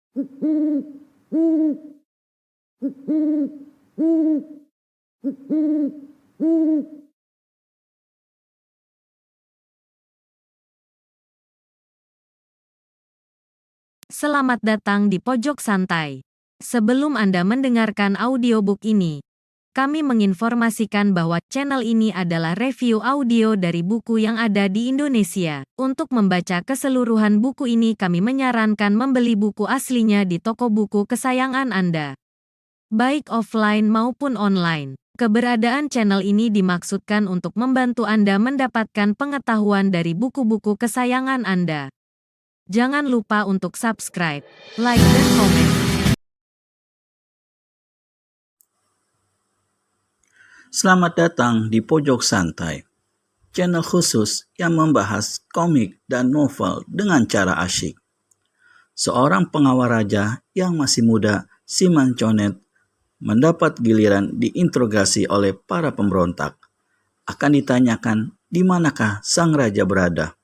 Selamat datang di Pojok Santai. Sebelum Anda mendengarkan audiobook ini, kami menginformasikan bahwa channel ini adalah review audio dari buku yang ada di Indonesia. Untuk membaca keseluruhan buku ini, kami menyarankan membeli buku aslinya di toko buku kesayangan Anda, baik offline maupun online. Keberadaan channel ini dimaksudkan untuk membantu Anda mendapatkan pengetahuan dari buku-buku kesayangan Anda. Jangan lupa untuk subscribe, like, dan komen. Selamat datang di Pojok Santai, channel khusus yang membahas komik dan novel dengan cara asyik. Seorang pengawal raja yang masih muda, si Manconet, mendapat giliran diinterogasi oleh para pemberontak. Akan ditanyakan di manakah sang raja berada.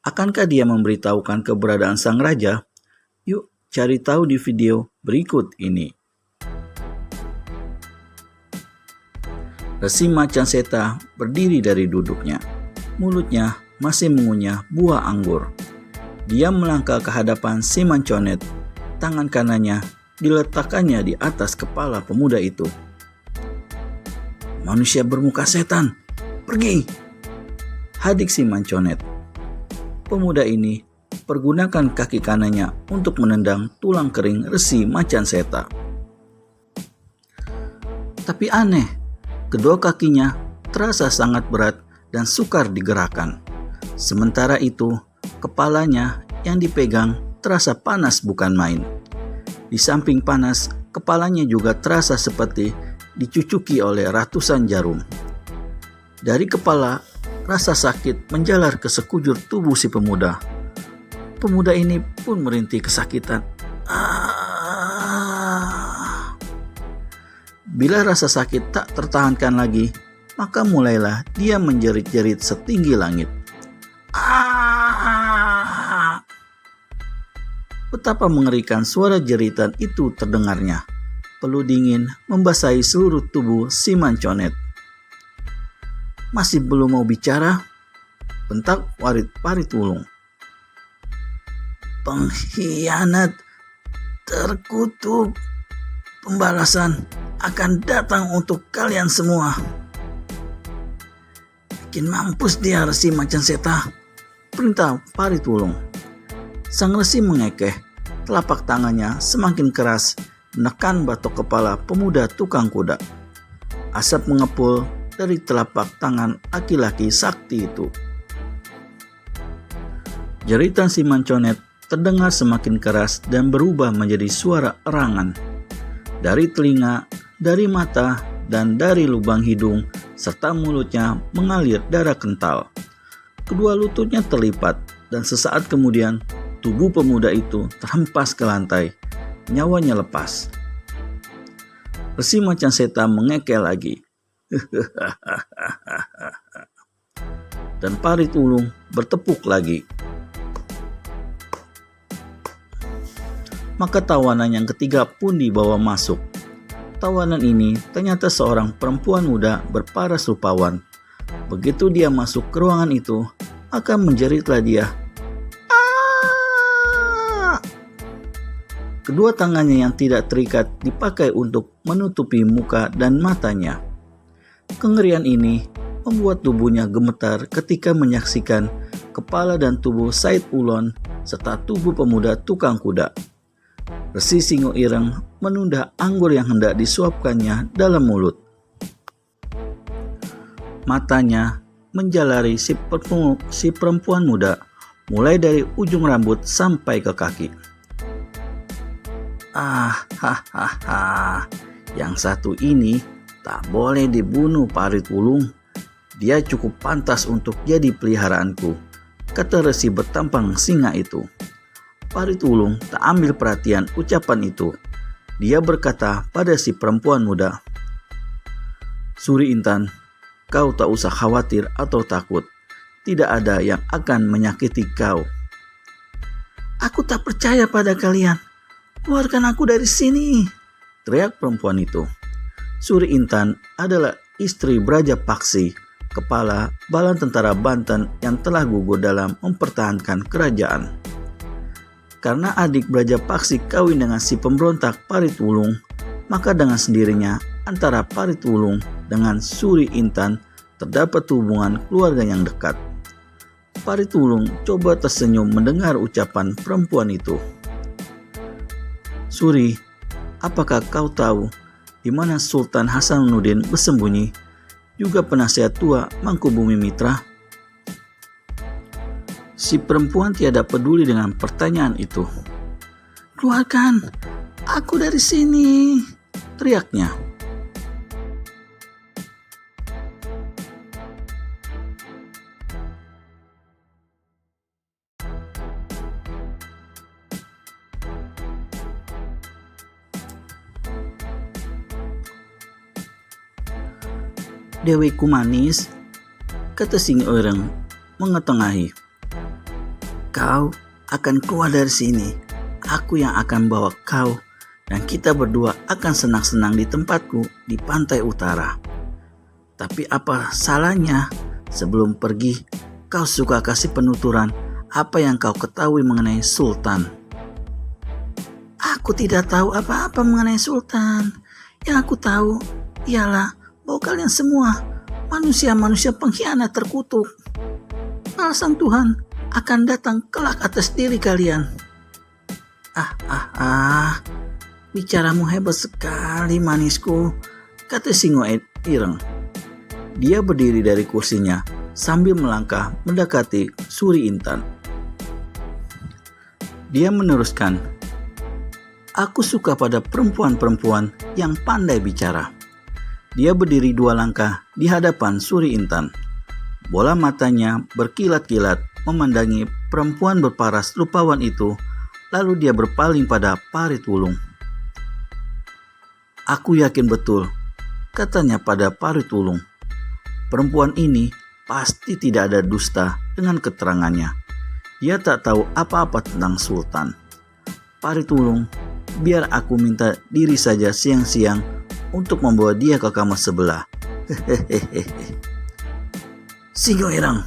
Akankah dia memberitahukan keberadaan sang raja? Yuk cari tahu di video berikut ini. Resi Macan Seta berdiri dari duduknya. Mulutnya masih mengunyah buah anggur. Dia melangkah ke hadapan si Manconet. Tangan kanannya diletakkannya di atas kepala pemuda itu. "Manusia bermuka setan, pergi!" hadik si Manconet. Pemuda ini pergunakan kaki kanannya untuk menendang tulang kering Resi Macan Seta. Tapi aneh, kedua kakinya terasa sangat berat dan sukar digerakkan. Sementara itu, kepalanya yang dipegang terasa panas bukan main. Di samping panas, kepalanya juga terasa seperti dicucuki oleh ratusan jarum. Dari kepala, rasa sakit menjalar ke sekujur tubuh si pemuda. Pemuda ini pun merintih kesakitan. Bila rasa sakit tak tertahankan lagi, maka mulailah dia menjerit-jerit setinggi langit. Betapa mengerikan suara jeritan itu terdengarnya. Peluh dingin membasahi seluruh tubuh si Manconet. "Masih belum mau bicara?" bentak Parit Wulung. "Pengkhianat terkutuk, pembalasan akan datang untuk kalian semua." "Bikin mampus dia Resi Macan Seta," perintah Parit Wulung. Sang resi mengekeh, telapak tangannya semakin keras menekan batok kepala pemuda tukang kuda. Asap mengepul dari telapak tangan laki-laki sakti itu. Jeritan si Manconet terdengar semakin keras dan berubah menjadi suara erangan. Dari telinga, dari mata, dan dari lubang hidung, serta mulutnya mengalir darah kental. Kedua lututnya terlipat, dan sesaat kemudian tubuh pemuda itu terhempas ke lantai. Nyawanya lepas. Resi Macan Seta mengekeh lagi. Dan Parit Wulung bertepuk lagi. Maka tawanan yang ketiga pun dibawa masuk. Tawanan ini ternyata seorang perempuan muda berparas rupawan. Begitu dia masuk ke ruangan itu, akan menjeritlah dia. Kedua tangannya yang tidak terikat dipakai untuk menutupi muka dan matanya. Kengerian ini membuat tubuhnya gemetar ketika menyaksikan kepala dan tubuh Said Ulon serta tubuh pemuda tukang kuda. Resi Singo Ireng menunda anggur yang hendak disuapkannya dalam mulut. Matanya menjalari si perempuan muda, mulai dari ujung rambut sampai ke kaki. Yang satu ini tak boleh dibunuh, Parit Wulung. Dia cukup pantas untuk jadi peliharaanku, kata resi bertampang singa itu. Parit Wulung tak ambil perhatian ucapan itu. Dia berkata pada si perempuan muda, "Suri Intan, kau tak usah khawatir atau takut. Tidak ada yang akan menyakiti kau." "Aku tak percaya pada kalian," keluarkan aku dari sini, teriak perempuan itu. Suri Intan adalah istri Braja Paksi, kepala Balan Tentara Banten yang telah gugur dalam mempertahankan kerajaan. Karena adik Braja Paksi kawin dengan si pemberontak Paritulung, maka dengan sendirinya antara Paritulung dengan Suri Intan terdapat hubungan keluarga yang dekat. Paritulung coba tersenyum mendengar ucapan perempuan itu. Suri, apakah kau tahu di mana Sultan Hasanuddin bersembunyi, juga penasihat tua Mangkubumi Mitra? Si perempuan tiada peduli dengan pertanyaan itu. Keluarkan aku dari sini, teriaknya. Dewiku manis, kata Singo Ireng mengetengahi. Kau akan keluar dari sini. Aku yang akan bawa kau dan kita berdua akan senang-senang di tempatku di pantai utara. Tapi apa salahnya sebelum pergi kau suka kasih penuturan apa yang kau ketahui mengenai Sultan? Aku tidak tahu apa-apa mengenai Sultan. Yang aku tahu ialah bahwa kalian semua manusia-manusia pengkhianat terkutuk. Balasan Tuhan akan datang kelak atas diri kalian. Bicaramu hebat sekali manisku, kata Singo Ireng. Dia berdiri dari kursinya sambil melangkah mendekati Suri Intan. Dia meneruskan, aku suka pada perempuan-perempuan yang pandai bicara. Dia berdiri 2 langkah di hadapan Suri Intan. Bola matanya berkilat-kilat memandangi perempuan berparas rupawan itu, lalu dia berpaling pada Paritulung. Aku yakin betul, katanya pada Paritulung. Perempuan ini pasti tidak ada dusta dengan keterangannya. Dia tak tahu apa-apa tentang Sultan. Paritulung, biar aku minta diri saja siang-siang untuk membawa dia ke kamar sebelah. Singo Ireng,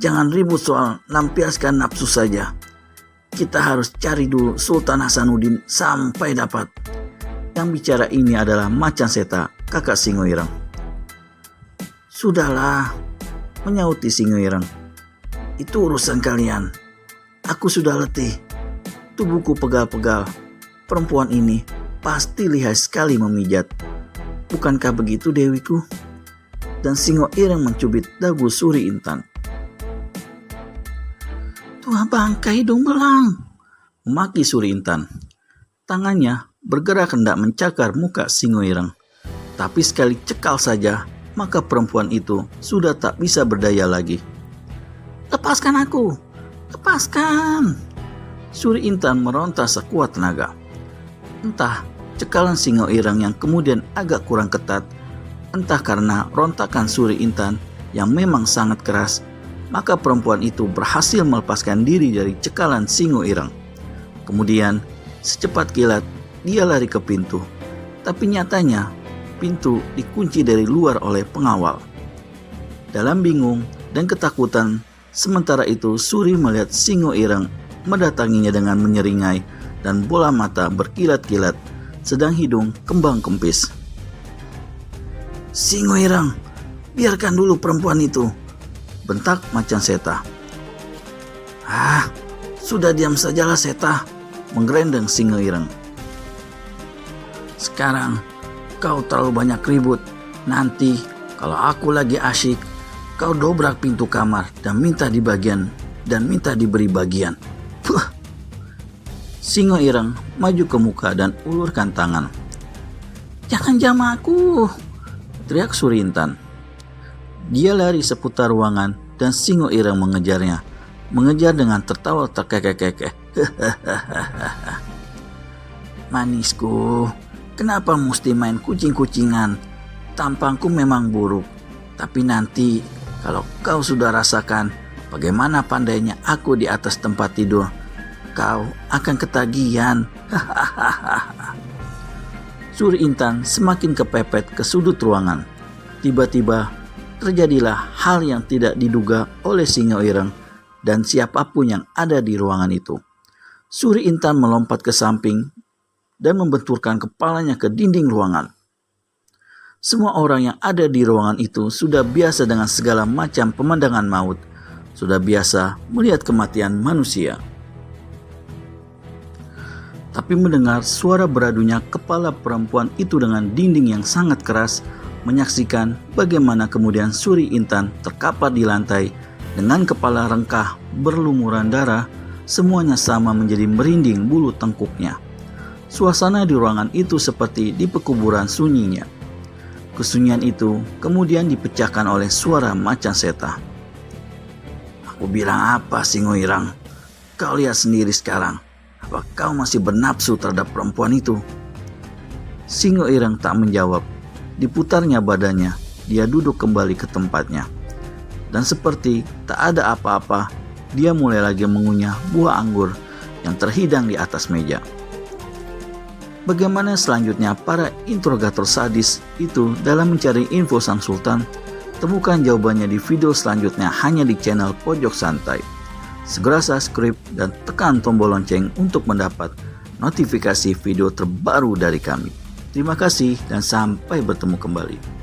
jangan ribut soal lampiaskan nafsu saja. Kita harus cari dulu Sultan Hasanuddin sampai dapat. Yang bicara ini adalah Macan Seta, kakak Singo Ireng. Sudahlah, menyauti Singo Ireng. Itu urusan kalian. Aku sudah letih. Tubuhku pegal-pegal. Perempuan ini pasti lihai sekali memijat. Bukankah begitu Dewiku? Dan Singo Ireng mencubit dagu Suri Intan. Tua bangka hidung belang, memaki Suri Intan. Tangannya bergerak hendak mencakar muka Singo Ireng. Tapi sekali cekal saja, maka perempuan itu sudah tak bisa berdaya lagi. Lepaskan aku, lepaskan. Suri Intan meronta sekuat tenaga. Entah cekalan Singo Ireng yang kemudian agak kurang ketat, entah karena rontakan Suri Intan yang memang sangat keras, maka perempuan itu berhasil melepaskan diri dari cekalan Singo Ireng. Kemudian secepat kilat dia lari ke pintu, tapi nyatanya pintu dikunci dari luar oleh pengawal. Dalam bingung dan ketakutan, sementara itu Suri melihat Singo Ireng mendatanginya dengan menyeringai dan bola mata berkilat-kilat, sedang hidung kembang kempis. Singo Ireng, biarkan dulu perempuan itu, bentak Macan Seta. Sudah diam sajalah Seta, menggerendeng Singo Ireng. Sekarang kau terlalu banyak ribut. Nanti kalau aku lagi asyik, kau dobrak pintu kamar dan minta diberi bagian. Puh. Singo Ireng maju ke muka dan ulurkan tangan. Jangan jam aku, teriak Suri Intan. Dia lari seputar ruangan dan Singo Ireng mengejarnya. Mengejar dengan tertawa terkekeh-kekeh. Manisku, kenapa mesti main kucing-kucingan? Tampangku memang buruk, tapi nanti kalau kau sudah rasakan bagaimana pandainya aku di atas tempat tidur, kau akan ketagihan. Suri Intan semakin kepepet ke sudut ruangan. Tiba-tiba terjadilah hal yang tidak diduga oleh Singo Ireng dan siapapun yang ada di ruangan itu. Suri Intan melompat ke samping dan membenturkan kepalanya ke dinding ruangan. Semua orang yang ada di ruangan itu sudah biasa dengan segala macam pemandangan maut, sudah biasa melihat kematian manusia. Tapi mendengar suara beradunya kepala perempuan itu dengan dinding yang sangat keras, menyaksikan bagaimana kemudian Suri Intan terkapar di lantai dengan kepala rengkah berlumuran darah, semuanya sama menjadi merinding bulu tengkuknya. Suasana di ruangan itu seperti di pekuburan sunyinya. Kesunyian itu kemudian dipecahkan oleh suara macan seta. Aku bilang apa, Singo Ireng? Kau lihat sendiri sekarang. Apa kau masih bernafsu terhadap perempuan itu? Singo Ireng tak menjawab. Diputarnya badannya, dia duduk kembali ke tempatnya. Dan seperti tak ada apa-apa, dia mulai lagi mengunyah buah anggur yang terhidang di atas meja. Bagaimana selanjutnya para interrogator sadis itu dalam mencari info Sang Sultan? Temukan jawabannya di video selanjutnya hanya di channel Pojok Santai. Segera subscribe dan tekan tombol lonceng untuk mendapat notifikasi video terbaru dari kami. Terima kasih dan sampai bertemu kembali.